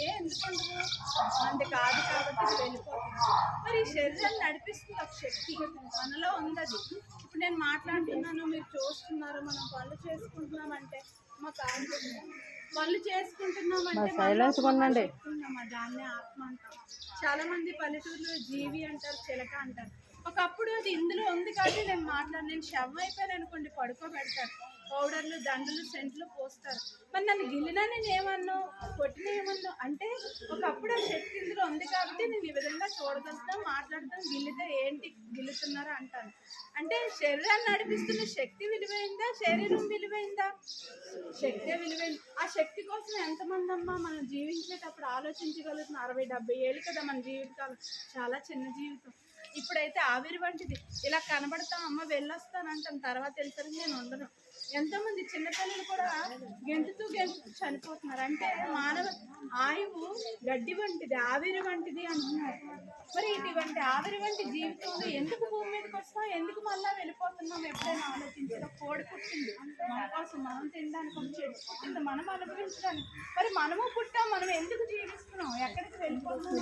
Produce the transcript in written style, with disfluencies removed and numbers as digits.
ఎందుకు ఉండదు? అంటే కాదు కాబట్టి ఇది వెళ్ళిపోతుంది. మరి ఈ శరీరాన్ని నడిపిస్తుంది ఒక శక్తి, మనలో ఉంది అది. ఇప్పుడు నేను మాట్లాడుతున్నాను, మీరు చూస్తున్నారు, మనం పనులు చేసుకుంటున్నాం అంటే మాకు పనులు చేసుకుంటున్నామంటే దాన్ని ఆత్మ అంటాం. చాలా మంది పల్లెటూరులో జీవి అంటారు, చిలక అంటారు. ఒకప్పుడు అది ఇందులో ఉంది కాబట్టి నేను శవం అయిపోయాను అనుకోండి, పడుకోబెడతారు, పౌడర్లు దండలు సెంట్లు పోస్తారు. మరి నన్ను గిల్లినా నేను ఏమన్నా, కొట్టిన ఏమన్నా అంటే ఒకప్పుడు ఆ శక్తి ఇందులో ఉంది కాబట్టి నేను ఈ విధంగా చూడగలుగుతాను, మాట్లాడతాను. గిల్లితే ఏంటి గిల్లుతున్నారా అంటాను. అంటే శరీరాన్ని నడిపిస్తున్న శక్తి విలువైందా, శరీరం విలువైందా? శక్తే విలువైంది. ఆ శక్తి కోసం ఎంతమంది అమ్మా మనం జీవించేటప్పుడు ఆలోచించగలుగుతున్నాం. 60-70 ఏళ్ళు కదా మన జీవితాలు, చాలా చిన్న జీవితం. ఇప్పుడైతే ఆవిరి వంటిది, ఇలా కనబడతాం, అమ్మ వెళ్ళొస్తానంటాం, తర్వాత వెళ్తారు నేను ఉండను. ఎంతోమంది చిన్నపిల్లలు కూడా గెంటుతూ చనిపోతున్నారు. అంటే మానవ ఆయువు గడ్డి వంటిది, ఆవిరి వంటిది అంటున్నారు. మరి ఇటువంటి ఆవిరి వంటి జీవితంలో ఎందుకు భూమి మీదకి వస్తాం, ఎందుకు మళ్ళీ వెళ్ళిపోతున్నాం? ఎప్పుడైనా ఆలోచించిన కోడి పుట్టింది మన కోసం, మనం తినడానికి, ఒక చెట్టు పుట్టింది మనం అనుభవించడానికి. మరి మనము పుట్టాం, మనం ఎందుకు జీవిస్తున్నాం, ఎక్కడికి వెళ్ళిపోతున్నాం?